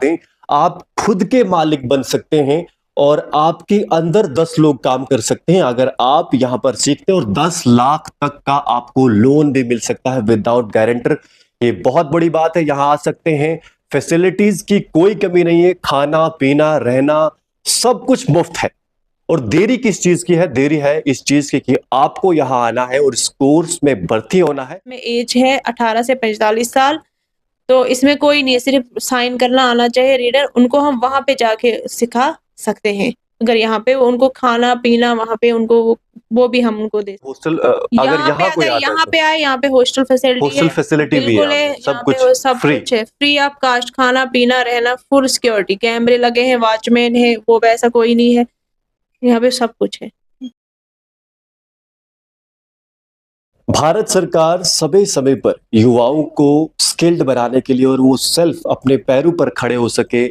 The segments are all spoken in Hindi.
दें, आप खुद के मालिक बन सकते हैं और आपके अंदर 10 लोग काम कर सकते हैं अगर आप यहाँ पर सीखते हैं, और 10 लाख तक का आपको लोन भी मिल सकता है विदाउट गारंटर। ये बहुत बड़ी बात है। यहाँ आ सकते हैं, फैसिलिटीज की कोई कमी नहीं है, खाना पीना रहना सब कुछ मुफ्त है। और देरी किस चीज की है? देरी है इस चीज की कि आपको यहाँ आना है और इस कोर्स में भर्ती होना है। में एज है 18 से 45 साल, तो इसमें कोई नहीं है, सिर्फ साइन करना आना चाहिए रीडर। उनको हम वहां पे जाके सिखा सकते हैं। अगर यहाँ पे उनको खाना पीना वहां पे उनको वो भी हम उनको दे। हॉस्टल अगर यहाँ पे यहाँ कोई अगर आता है यहाँ तो पे आए, यहाँ पे हॉस्टल फैसिलिटी हॉस्टल है, फैसिलिटी भी है, बिल्कुल है। सब यहाँ पे कुछ वो सब फ्री। कुछ है, फ्री ऑफ कास्ट, खाना पीना रहना, फुल सिक्योरिटी, कैमरे लगे हैं, वॉचमैन है, वो वैसा कोई नहीं है, यहाँ पे सब कुछ है। भारत सरकार समय समय पर युवाओं को स्किल्ड बनाने के लिए और वो सेल्फ अपने पैरों पर खड़े हो सके,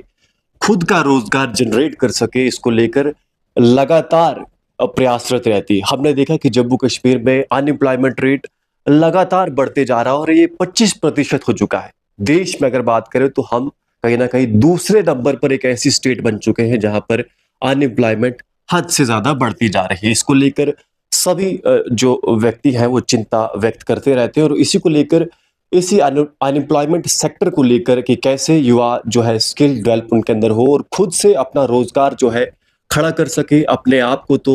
खुद का रोजगार जनरेट कर सके, इसको लेकर लगातार प्रयासरत रहती है। हमने देखा कि जम्मू कश्मीर में अनएम्प्लॉयमेंट रेट लगातार बढ़ते जा रहा है और ये 25% हो चुका है। देश में अगर बात करें तो हम कहीं ना कहीं दूसरे नंबर पर एक ऐसी स्टेट बन चुके हैं जहां पर अनएम्प्लॉयमेंट हद से ज्यादा बढ़ती जा रही है। इसको लेकर सभी जो व्यक्ति हैं वो चिंता व्यक्त करते रहते हैं और इसी को लेकर, इसी अनएम्प्लॉयमेंट सेक्टर को लेकर कि कैसे युवा जो है स्किल डेवलप उनके अंदर हो और खुद से अपना रोजगार जो है खड़ा कर सके, अपने आप को तो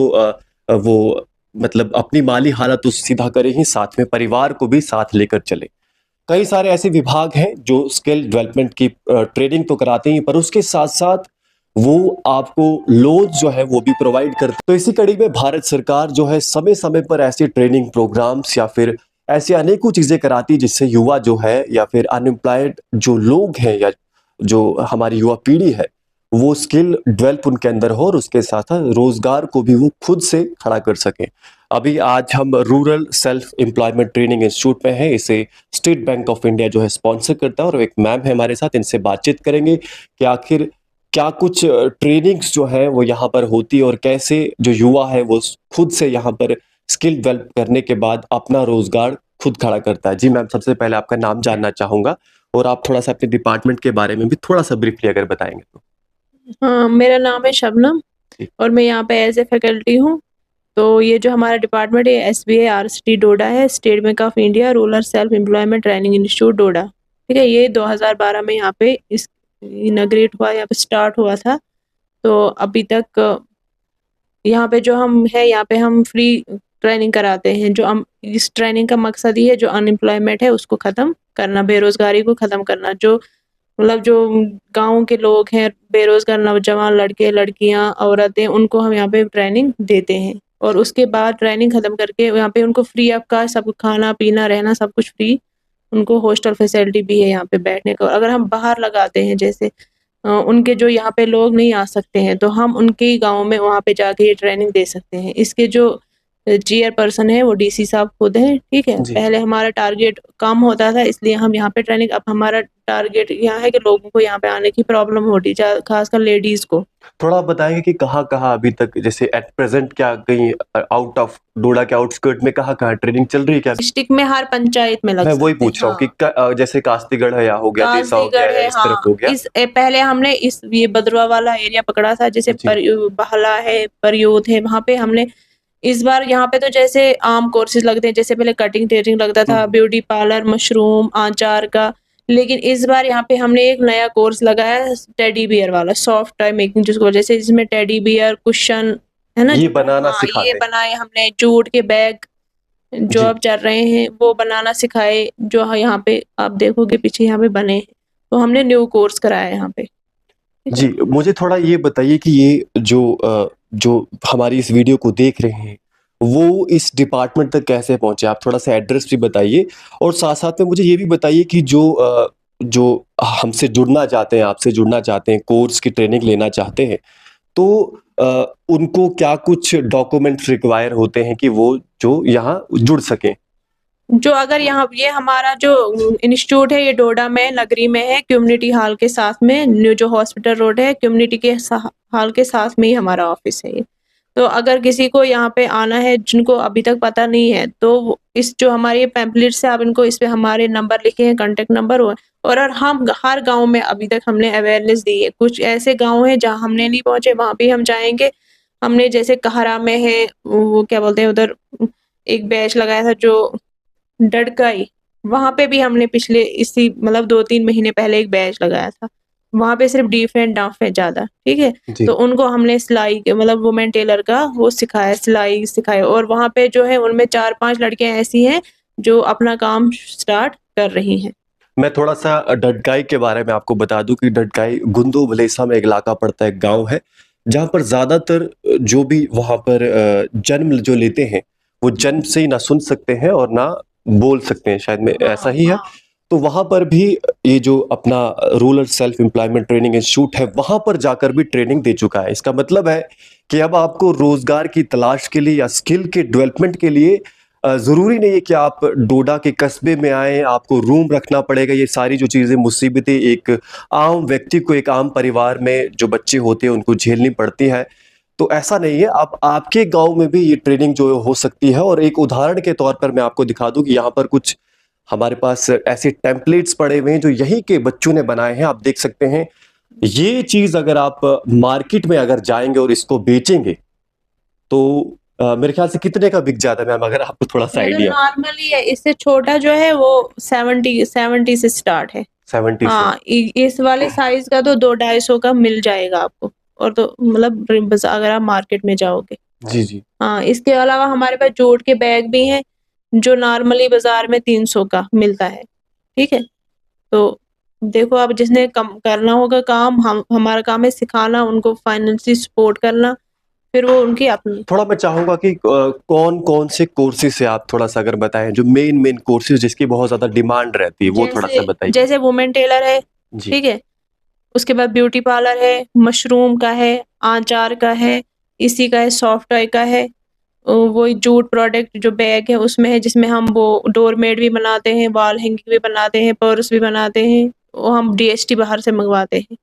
वो मतलब अपनी माली हालत तो सीधा करे ही, साथ में परिवार को भी साथ लेकर चले। कई सारे ऐसे विभाग हैं जो स्किल डेवलपमेंट की ट्रेनिंग तो कराते हैं, पर उसके साथ साथ वो आपको लोन जो है वो भी प्रोवाइड करते हैं। तो इसी कड़ी में भारत सरकार जो है समय समय पर ऐसे ट्रेनिंग प्रोग्राम्स या फिर ऐसी अनेकों चीजें कराती है जिससे युवा जो है या फिर अनएम्प्लॉयड जो लोग हैं या जो हमारी युवा पीढ़ी है वो स्किल डेवलप उनके अंदर हो और उसके साथ साथ रोजगार को भी वो खुद से खड़ा कर सके। अभी आज हम rural self employment training institute में है, इसे स्टेट बैंक ऑफ इंडिया जो है स्पॉन्सर करता है और एक मैम है हमारे साथ, इनसे बातचीत करेंगे कि आखिर क्या कुछ ट्रेनिंग्स जो है वो यहाँ पर होती है और कैसे जो युवा है वो खुद से यहाँ पर स्किल डेवलप करने के बाद अपना रोजगार खुद खड़ा करता है। जी मैम, सबसे पहले आपका नाम जानना चाहूंगा और आप थोड़ा सा अपने डिपार्टमेंट के बारे में भी थोड़ा सा ब्रीफली अगर बताएंगे तो। हाँ, मेरा नाम है शबनम और मैं यहाँ पे एज ए फैकल्टी हूँ। तो ये जो हमारा डिपार्टमेंट है SBA RCT डोडा है, State Bank of India rural self employment training institute Doda. ठीक है, ये 2012 में यहाँ पे इस इनॉग्रेट हुआ, यहाँ पे स्टार्ट हुआ था। तो अभी तक यहाँ पे जो हम है, यहाँ पे हम फ्री ट्रेनिंग कराते हैं। जो हम इस ट्रेनिंग का मकसद ये है, जो अनएम्प्लॉयमेंट है उसको खत्म करना, बेरोजगारी को खत्म करना। जो मतलब जो गाँव के लोग हैं, बेरोजगार नौजवान लड़के लड़कियां औरतें, उनको हम यहाँ पे ट्रेनिंग देते हैं और उसके बाद ट्रेनिंग खत्म करके यहाँ पे उनको फ्री ऑफ कास्ट सब खाना पीना रहना सब कुछ फ्री। उनको हॉस्टल फैसिलिटी भी है यहाँ पे बैठने का। अगर हम बाहर लगाते हैं, जैसे उनके जो यहाँ पे लोग नहीं आ सकते हैं, तो हम उनके ही गाँव में वहाँ पे जाके ये ट्रेनिंग दे सकते हैं। इसके जो चेयर पर्सन है वो DC साहब खुद हैं। ठीक है, जी पहले हमारा टारगेट कम होता था इसलिए हम यहाँ पे ट्रेनिंग, अब हमारा टारगेट यहाँ है कि लोगों को यहाँ पे आने की प्रॉब्लम होती है, खासकर लेडीज को। थोड़ा आप बताएंगे कि कहाँ कहाँ अभी तक, जैसे एट प्रेजेंट क्या कहीं आउट ऑफ डोडा के आउटस्कर्ट में कहाँ कहाँ ट्रेनिंग चल रही है क्या? डिस्ट्रिक्ट में हर पंचायत में लग मैं वही सकते हैं। पूछ रहा हूँ कि हाँ, जैसे कास्तीगढ़ है या हो गया, देसा हो गया कासगढ़ या है, इस तरफ हाँ। हो गया। पहले हमने इस ये भद्रवा वाला एरिया पकड़ा था, जैसे जी बहला है, परयोत है, वहां पे हमने इस बार यहाँ पे तो जैसे आम कोर्सेज लगते हैं, जैसे पहले कटिंग टेरिंग लगता था, ब्यूटी पार्लर, मशरूम, आचार का। लेकिन इस बार यहाँ पे हमने एक नया कोर्स लगाया, टेडी बियर वाला, सॉफ्ट टॉय मेकिंग जिसको, जैसे इसमें टेडी बियर, कुशन है ना, ये जो बनाना हाँ ये सिखाते हैं। बनाए हमने, जूट के बैग जो जी अब चल रहे हैं वो बनाना सिखाए, जो यहाँ पे आप देखोगे पीछे यहाँ पे बने हैं। तो हमने न्यू कोर्स कराया यहाँ पे। ठीक है। जी, मुझे थोड़ा ये बताइए कि ये जो हमारी इस वीडियो को देख रहे हैं वो इस डिपार्टमेंट तक कैसे पहुंचे? आप थोड़ा सा एड्रेस भी बताइए और साथ साथ में मुझे ये भी बताइए कि जो हमसे जुड़ना चाहते हैं, आपसे जुड़ना चाहते हैं, कोर्स की ट्रेनिंग लेना चाहते हैं, तो उनको क्या कुछ डॉक्यूमेंट्स रिक्वायर होते हैं कि वो जो यहाँ जुड़ सकें? जो अगर यहाँ ये हमारा जो इंस्टीट्यूट है ये डोडा में नगरी में है, कम्युनिटी हॉल के साथ में, न्यू जो हॉस्पिटल रोड है, कम्युनिटी के हॉल के साथ में ही हमारा ऑफिस है ये। तो अगर किसी को यहाँ पे आना है जिनको अभी तक पता नहीं है, तो इस जो हमारे ये पैम्पलेट से आप इनको, इस पे हमारे नंबर लिखे हैं, कांटेक्ट नंबर हो, और हम हर गांव में अभी तक हमने अवेयरनेस दी है। कुछ ऐसे गांव हैं जहाँ हमने नहीं पहुंचे, वहां भी हम जाएंगे। हमने जैसे कहरा में है, वो क्या बोलते हैं उधर, एक बैच लगाया था जो डडकाई, वहां पे भी हमने पिछले इसी मतलब 2-3 महीने पहले एक बैच लगाया था। वहां पे सिर्फ डीफ एंड डफ है ज्यादा, ठीक है। जी। तो उनको हमने सिलाई के मतलब वुमेन टेलर का वो सिखाया, सिलाई सिखाया, और वहां पे जो है उनमें 4-5 लड़कियां ऐसी हैं जो अपना काम स्टार्ट कर रही हैं। मैं थोड़ा सा डडकाई के बारे में आपको बता दूं कि डडकाई गुंदो भलेसा में एक इलाका पड़ता है, गांव है, जहां पर ज्यादातर जो भी वहां पर जन्म जो लेते हैं वो जन्म से ही ना सुन सकते हैं और ना बोल सकते हैं, शायद में ऐसा ही है। तो वहां पर भी ये जो अपना rural self employment training institute है, वहां पर जाकर भी ट्रेनिंग दे चुका है। इसका मतलब है कि अब आपको रोजगार की तलाश के लिए या स्किल के डेवलपमेंट के लिए जरूरी नहीं है कि आप डोडा के कस्बे में आए, आपको रूम रखना पड़ेगा। ये सारी जो चीजें मुसीबतें एक आम व्यक्ति को, एक आम परिवार में जो बच्चे होते हैं उनको झेलनी पड़ती है, तो ऐसा नहीं है। आप आपके गांव में भी ये ट्रेनिंग जो हो सकती है। और एक उदाहरण के तौर पर मैं आपको दिखा दूं कि यहाँ पर कुछ हमारे पास ऐसे टेम्पलेट्स पड़े हुए हैं जो यहीं के बच्चों ने बनाए हैं, आप देख सकते हैं। ये चीज अगर आप मार्केट में अगर जाएंगे और इसको बेचेंगे तो मेरे ख्याल से कितने का बिक जाता है मैम, अगर आपको थोड़ा सा आइडिया। नॉर्मली है, इससे छोटा जो है वो 70 से स्टार्ट है। 70 से। हाँ, इस वाले साइज का तो 200-250 का मिल जाएगा आपको। और तो मतलब अगर आप मार्केट में जाओगे। जी जी। हाँ, इसके अलावा हमारे पास जूट के बैग भी हैं जो नॉर्मली बाजार में 300 का मिलता है, ठीक है। तो देखो, आप जिसने कम करना होगा काम, हमारा काम है सिखाना, उनको फाइनेंशियली सपोर्ट करना, फिर वो उनकी अपनी। थोड़ा मैं चाहूंगा कि कौन कौन से कोर्सेज से आप थोड़ा सा अगर बताएं, जो मेन मेन कोर्सेज जिसकी बहुत ज्यादा डिमांड रहती है, वो थोड़ा सा बताइए। जैसे वुमेन टेलर है, जी। ठीक है। उसके बाद ब्यूटी पार्लर है, मशरूम का है, आचार का है, इसी का है, सॉफ्ट टॉय का है। वो जूट प्रोडक्ट जो बैग है उसमें है, जिसमें हम वो डोरमेट भी बनाते हैं, वॉल हैंगिंग भी बनाते हैं, पर्स भी बनाते हैं। वो हम डीएसटी बाहर से मंगवाते हैं।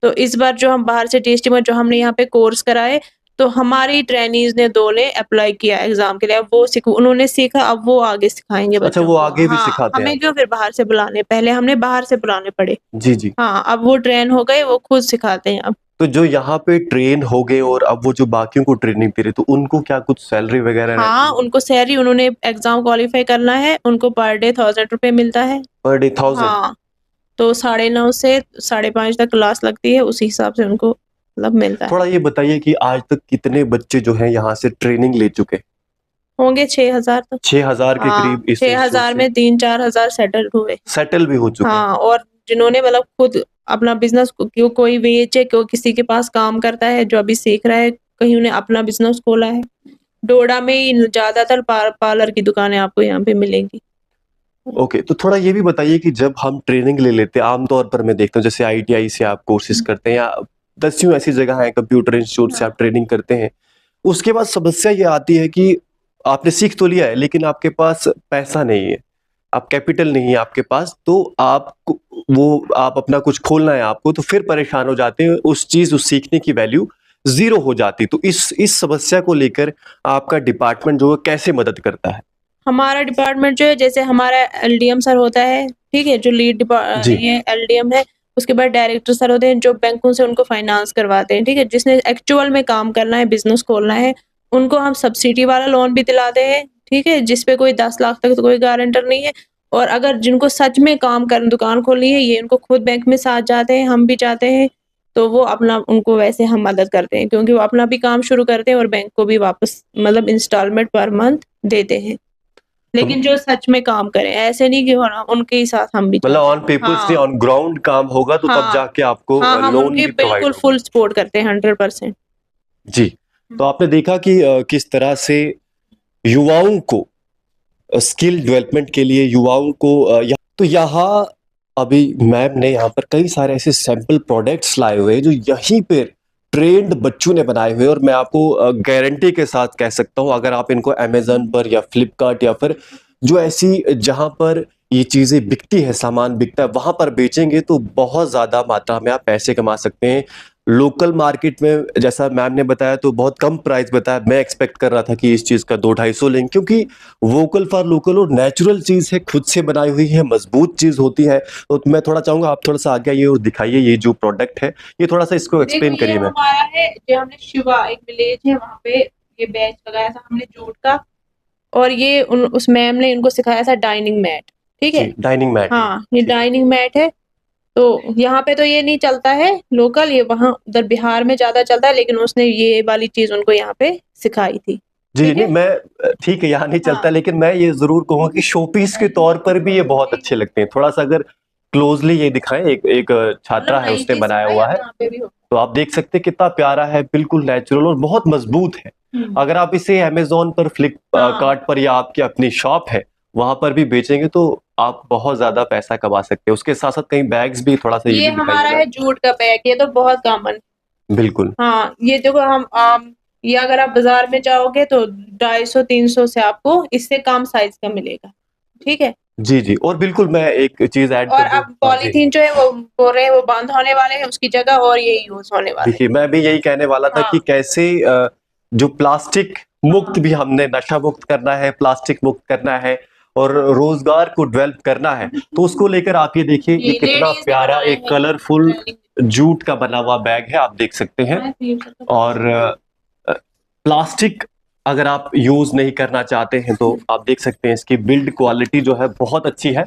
तो इस बार जो हम बाहर से डीएसटी में जो हमने यहाँ पे कोर्स कराए, तो हमारी ट्रेनीज ने 2 ने अप्लाई किया एग्जाम के लिए। अब वो उन्होंने सीखा, अब वो आगे सिखाएंगे अच्छा, बच्चों वो को। आगे भी हाँ, सिखाते हैं हमें आप? क्यों फिर बाहर से बुलाने, पहले हमने बाहर से बुलाने पड़े। जी जी। हाँ, अब वो ट्रेन हो गए, वो खुद सिखाते हैं अब। तो जो यहाँ पे ट्रेन हो गए और अब वो जो बाकियों को ट्रेनिंग दे रहे, तो उनको क्या कुछ सैलरी वगैरह रहती हाँ, है? उनको सैलरी, उन्होंने एग्जाम क्वालिफाई करना है, उनको पर डे 1000 रुपये मिलता है। Per day 1000? हाँ, तो 9:30 से 5:30 तक क्लास लगती है, उसी हिसाब से उनको मतलब मिलता है। थोड़ा ये बताइए कि आज तक कितने बच्चे जो हैं यहाँ से ट्रेनिंग ले चुके? होंगे 6000 तक। 6000 के हाँ, करीब इस 6000 में 3-4 हजार सेटल हुए। सेटल भी हो चुके हैं। हाँ, और जिन्होंने मतलब खुद अपना बिजनेस, कोई बेचे, कोई किसी के पास काम करता है जो अभी सीख रहा है, कहीं उन्हें अपना बिजनेस खोला है। डोडा में ही ज्यादातर पार्लर की दुकानें आपको यहाँ पे मिलेंगी। ओके, तो थोड़ा ये भी बताइए कि जब हम ट्रेनिंग ले लेते हैं, आमतौर पर मैं देखता हूँ जैसे आईटीआई से आप कोर्सेज करते हैं या 10वीं ऐसी जगह है कंप्यूटर इंस्टीट्यूट से आप ट्रेनिंग करते हैं, उसके बाद समस्या ये आती है कि आपने सीख तो लिया है लेकिन आपके पास पैसा नहीं है, आप कैपिटल नहीं है आपके पास, तो आप अपना कुछ खोलना है आपको, तो फिर परेशान हो जाते हैं, उस सीखने की वैल्यू जीरो हो जाती। तो इस समस्या को लेकर आपका डिपार्टमेंट जो है कैसे मदद करता है? हमारा डिपार्टमेंट जो है, जैसे हमारा एलडीएम सर होता है, ठीक है, जो जी। ये एलडीएम है। उसके बाद डायरेक्टर सर होते हैं जो बैंकों से उनको फाइनेंस करवाते हैं, ठीक है। जिसने एक्चुअल में काम करना है, बिजनेस खोलना है, उनको हम सब्सिडी वाला लोन भी दिलाते हैं, ठीक है, जिसपे कोई 10 लाख तक तो कोई गारंटर नहीं है। और अगर जिनको सच में काम कर दुकान खोलनी है, ये उनको खुद बैंक में साथ जाते हैं, हम भी जाते हैं, तो वो अपना उनको वैसे हम मदद करते हैं, क्योंकि वो अपना भी काम शुरू करते हैं और बैंक को भी वापस मतलब इंस्टॉलमेंट पर मंथ देते हैं। लेकिन जो सच में काम करें, ऐसे नहीं कि हो ना, उनके ही साथ हम भी मतलब चलते ऑन हैं। पेपर्स नहीं, हाँ, ऑन ग्राउंड काम होगा तो तब हाँ, जाके आपको हाँ, हम लोन उनकी भी प्रोवाइड बिल्कुल होगा। फुल सपोर्ट करते हैं 100%। जी। तो आपने देखा कि किस तरह से युवाओं को स्किल डेवलपमेंट के लिए युवाओं को तो यहाँ अभी मैम ने यहाँ पर कई सारे ऐसे सैंपल प्रोडक्ट्स लाए हुए हैं जो यहीं पे ट्रेंड बच्चों ने बनाए हुए हैं, और मैं आपको गारंटी के साथ कह सकता हूँ अगर आप इनको अमेजन पर या फ्लिपकार्ट या फिर जो ऐसी जहाँ पर ये चीजें बिकती है, सामान बिकता है, वहां पर बेचेंगे तो बहुत ज्यादा मात्रा में आप पैसे कमा सकते हैं। लोकल मार्केट में जैसा मैम ने बताया तो बहुत कम प्राइस बताया, मैं एक्सपेक्ट कर रहा था कि इस चीज का 200-250 लेंगे, क्योंकि वोकल फॉर लोकल और नेचुरल चीज है, खुद से बनाई हुई है, मजबूत चीज होती है। तो मैं थोड़ा चाहूंगा आप थोड़ा सा आगे आइए और दिखाइए ये जो प्रोडक्ट है, ये थोड़ा सा इसको देखो एक्सप्लेन ये करिए मैम। हमारा है जो हमने शिवा एक विलेज है वहाँ पे ये बैच लगाया था हमने जूट का, और ये उस मैम ने इनको सिखाया था डाइनिंग मैट। ठीक है, जी, डाइनिंग मैट है। हाँ ये ठीक है। डाइनिंग मैट है। तो यहाँ पे तो ये नहीं चलता है लोकल, ये वहाँ उधर बिहार में ज्यादा चलता है, लेकिन उसने ये वाली चीज उनको यहाँ पे सिखाई थी। जी ठीक नहीं, है, मैं ठीक है यहाँ नहीं चलता, हाँ लेकिन मैं ये जरूर कहूंगा कि शोपीस के तौर पर भी ये बहुत अच्छे लगते हैं। थोड़ा सा अगर क्लोजली ये दिखाएं, एक एक छात्रा मतलब है नई उसने चीज बनाया सिखाई हुआ अब है, यहाँ पे भी हो। तो आप देख सकते हैं कितना प्यारा है, बिल्कुल नेचुरल और बहुत मजबूत है। अगर आप इसे अमेजोन पर, हाँ फ्लिपकार्ट पर या आपकी अपनी शॉप है वहां पर भी बेचेंगे तो आप बहुत ज्यादा पैसा कमा सकते हैं। उसके साथ साथ कहीं बैग्स भी, थोड़ा सा ये ये भी दिखाइए हमारा मैम। है जूट का बैग, ये तो बहुत कॉमन। बिल्कुल। हाँ ये देखो हम ये अगर आप बाजार में जाओगे तो 250-300 से आपको इससे कम साइज का मिलेगा। ठीक है, जी जी, और बिल्कुल मैं एक चीज ऐड और कर दूं। अब हाँ जी, पॉलीथीन जो है वो बोल रहे हैं वो बंद होने वाले हैं उसकी जगह, और ये यूज होने वाले देखिए मैं भी यही कहने वाला था हैं। कि कैसे जो प्लास्टिक मुक्त हाँ भी हमने, नशा मुक्त करना है, प्लास्टिक मुक्त करना है और रोजगार को डेवलप करना है, तो उसको लेकर आप ये देखिए, ये ये कितना लेडीज ने प्यारा बनाए एक हैं कलरफुल ट्रेनिंग। जूट का बना हुआ बैग है, आप देख सकते हैं। और प्लास्टिक अगर आप यूज नहीं करना चाहते हैं तो आप देख सकते हैं इसकी बिल्ड क्वालिटी जो है बहुत अच्छी है,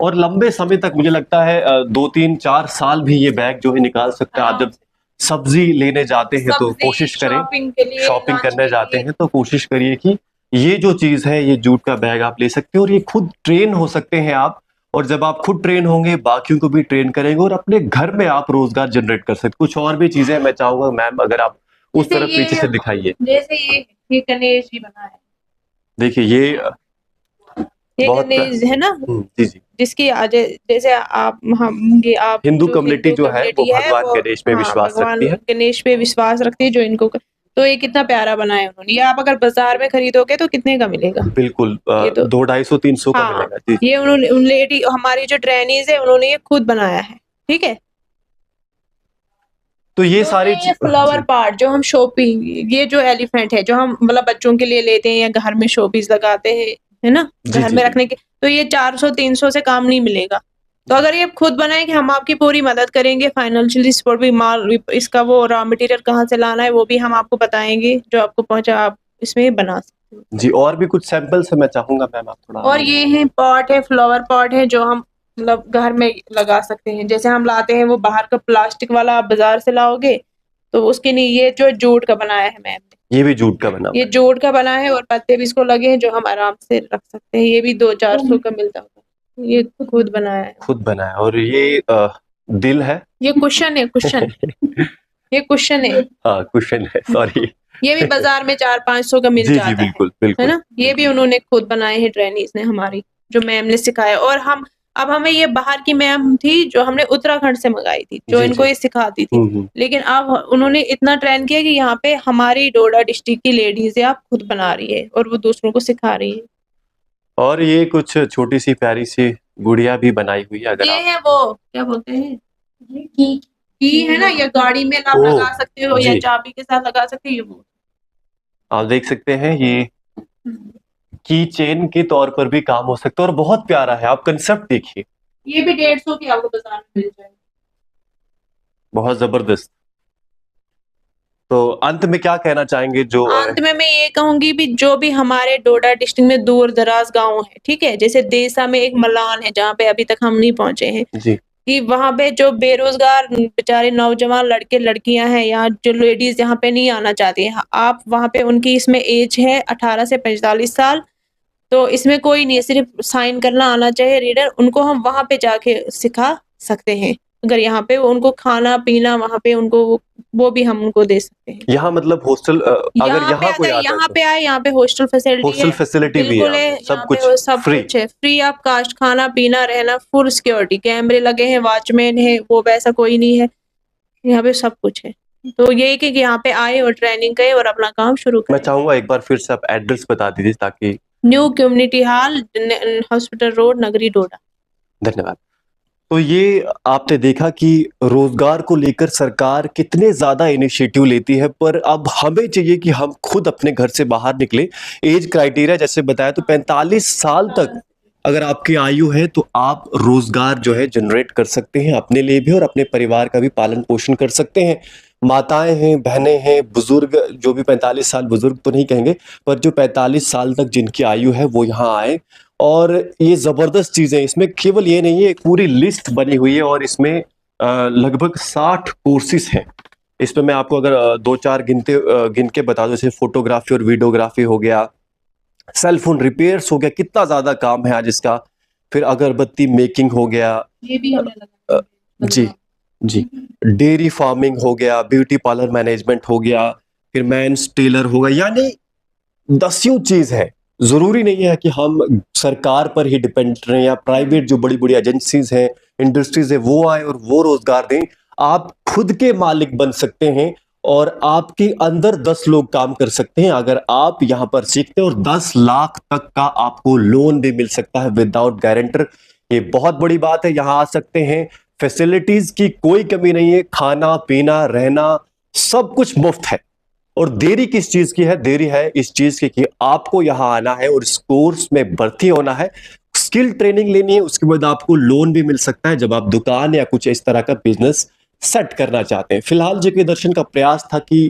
और लंबे समय तक मुझे लगता है 2-3-4 साल भी ये बैग जो है निकाल सकता है। आप जब सब्जी लेने जाते हैं तो सब्जी कोशिश करें, शॉपिंग के लिए, शॉपिंग लंच करने के जाते लिए। हैं तो कोशिश करिए कि ये जो चीज है, ये जूट का बैग आप ले सकते हैं, और ये खुद ट्रेन हो सकते हैं आप। और जब आप खुद ट्रेन होंगे बाकियों को भी ट्रेन करेंगे, और अपने घर में आप रोजगार जनरेट कर सकते। कुछ और भी चीजें मैं चाहूंगा मैम, अगर आप उस जैसे तरफ पीछे से दिखाइए। जैसे ये गणेश जी बना है, देखिए ये ये बहुत गणेश है ना, जी जी, जिसकी आज जैसे आप हम ये आप हिंदू जो कम्युनिटी हिंदू जो है वो कम्युनिटी है भगवान वो गणेश में हाँ विश्वास भगवान रखती है। गणेश पे विश्वास रखती है जो इनको तो ये कितना प्यारा बनाया है उन्होंने। ये आप अगर बाजार में खरीदोगे तो कितने का मिलेगा? बिल्कुल ये तो 200-250-300 का हाँ, मिलेगा। जी जी। ये उन्होंने उन लेडी हमारी जो ट्रेनीज है उन्होंने ये खुद बनाया है। ठीक है, तो ये जो सारी है ये फ्लावर जी पार्ट जो हम शोपीस, ये जो एलिफेंट है जो हम मतलब बच्चों के लिए लेते हैं या घर में शोपीस लगाते हैं, है ना, जी घर जी में जी। रखने के, तो ये 400-300 से काम नहीं मिलेगा। तो अगर ये खुद बनाएंगे हम आपकी पूरी मदद करेंगे, फाइनेंशियली सपोर्ट भी, माल इसका वो रॉ मटेरियल कहाँ से लाना है वो भी हम आपको बताएंगे, जो आपको पहुंचा आप इसमें बना सकते हो। जी, और भी कुछ सैंपल्स है, मैं चाहूंगा मैम आप थोड़ा और आगे। ये है पॉट है, फ्लावर पॉट है जो हम मतलब घर में लगा सकते हैं। जैसे हम लाते हैं वो बाहर का प्लास्टिक वाला, आप बाजार से लाओगे तो उसके लिए ये जो जूट का बनाया है मैम ने, ये भी जूट का बना हुआ ये है। जूट का बना है और पत्ते भी इसको लगे हैं जो हम आराम से रख सकते हैं। ये भी 200-400 का मिलता होगा, ये खुद बनाया है। खुद बना है, और ये दिल है। ये कुशन है, कुशन, ये कुशन है। हाँ कुशन है, सॉरी। ये भी बाजार में 400-500 का मिल जी जी, जाता बिल्कुल है बिल्कुल। ना। ये भी उन्होंने खुद बनाए हैं ट्रेनीज ने हमारी, जो मैम ने सिखाया। और हम अब हमें ये बाहर की मैम थी जो हमने उत्तराखंड से मंगाई थी जो जी इनको जी। ये सिखाती थी, हम्म। लेकिन अब उन्होंने इतना ट्रेन किया कि यहाँ पे हमारी डोडा डिस्ट्रिक्ट की लेडीज है, आप खुद बना रही है और वो दूसरों को सिखा रही है। और ये कुछ छोटी सी प्यारी सी गुड़िया भी बनाई हुई है, अगर ये आप। है वो क्या बोलते हैं, की है ना, या गाड़ी में आप ओह लगा सकते हो या जी, चाबी के साथ लगा सकते हो, ये वो। आप देख सकते हैं ये की चेन के तौर पर भी काम हो सकता है, और बहुत प्यारा है। आप कंसेप्ट देखिए, ये भी 150 की आपको बाजार में मिल जाएगा। बहुत जबरदस्त। तो अंत में क्या कहना चाहेंगे जो अंत में मैं ये कहूंगी भी जो भी हमारे डोडा डिस्ट्रिक्ट में दूर दराज गांव है, ठीक है, जैसे देसा में एक मलान है जहाँ पे अभी तक हम नहीं पहुंचे हैं, जी कि वहां पे जो बेरोजगार बेचारे नौजवान लड़के लड़कियां हैं या जो लेडीज यहाँ पे नहीं आना चाहती हैं, आप वहां पे उनकी इसमें एज है 18 से 45 साल, तो इसमें कोई नहीं है, सिर्फ साइन करना आना चाहिए, रीडर, उनको हम वहां पे जाके सिखा सकते हैं। अगर यहाँ पे उनको खाना पीना वहां पे उनको वो भी हम उनको दे सकते हैं। यहाँ मतलब हॉस्टल, अगर यहाँ पे यहाँ कोई अगर आता है यहाँ तो पे आए, यहाँ पे हॉस्टल फैसिलिटी हॉस्टल है, फैसिलिटी भी है बिल्कुल यहाँ है, पे, सब यहाँ पे कुछ वो सब फ्री। कुछ है, फ्री ऑफ कास्ट, खाना पीना रहना, फुल सिक्योरिटी, कैमरे लगे हैं, वॉचमैन है, वो वैसा कोई नहीं है, यहाँ पे सब कुछ है। तो यही कि यहाँ पे आए और ट्रेनिंग करें और अपना काम शुरू मैं करें। चाहूंगा एक बार फिर से आप एड्रेस बता दीजिए ताकि। New community hall, hospital road, नगरी, डोडा। धन्यवाद। तो ये आपने देखा कि रोजगार को लेकर सरकार कितने ज्यादा इनिशिएटिव लेती है, पर अब हमें चाहिए कि हम खुद अपने घर से बाहर निकले। एज क्राइटेरिया जैसे बताया तो 45 साल तक अगर आपकी आयु है तो आप रोजगार जो है जनरेट कर सकते हैं अपने लिए भी और अपने परिवार का भी पालन पोषण कर सकते हैं। माताएं हैं, बहनें हैं, बुजुर्ग जो भी 45 साल, बुजुर्ग तो नहीं कहेंगे, पर जो 45 साल तक जिनकी आयु है वो यहाँ आए। और ये जबरदस्त चीजें, इसमें केवल ये नहीं है, एक पूरी लिस्ट बनी हुई है और इसमें लगभग 60 कोर्सेज हैं। इसमें मैं आपको अगर दो चार गिन के बता दूं, जैसे फोटोग्राफी और वीडियोग्राफी हो गया, सेल फोन रिपेयर्स हो गया, कितना ज्यादा काम है आज इसका, फिर अगरबत्ती मेकिंग हो गया, ये भी हमने अ, लगा जी जी, डेयरी फार्मिंग हो गया, ब्यूटी पार्लर मैनेजमेंट हो गया, फिर मेंस टेलर हो गया, यानी दसियों चीज है। जरूरी नहीं है कि हम सरकार पर ही डिपेंड रहें या प्राइवेट जो बड़ी बड़ी एजेंसीज हैं, इंडस्ट्रीज है, वो आए और वो रोजगार दें। आप खुद के मालिक बन सकते हैं और आपके अंदर 10 लोग काम कर सकते हैं अगर आप यहां पर सीखते हैं, और 10 लाख तक का आपको लोन भी मिल सकता है विदाउट गारंटर। ये बहुत बड़ी बात है। यहां आ सकते हैं, फैसिलिटीज की कोई कमी नहीं है, खाना पीना रहना सब कुछ मुफ्त है। और देरी किस चीज की है? देरी है इस चीज की कि आपको यहां आना है और इस कोर्स में भर्ती होना है, स्किल ट्रेनिंग लेनी है, उसके बाद आपको लोन भी मिल सकता है जब आप दुकान या कुछ इस तरह का बिजनेस सेट करना चाहते हैं। फिलहाल जेके दर्शन का प्रयास था कि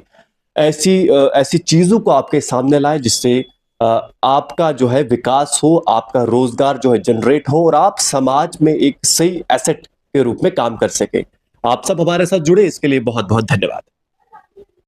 ऐसी चीजों को आपके सामने लाए जिससे आपका जो है विकास हो, आपका रोजगार जो है जनरेट हो और आप समाज में एक सही एसेट के रूप में काम कर सके। आप सब हमारे साथ जुड़े, इसके लिए बहुत बहुत धन्यवाद।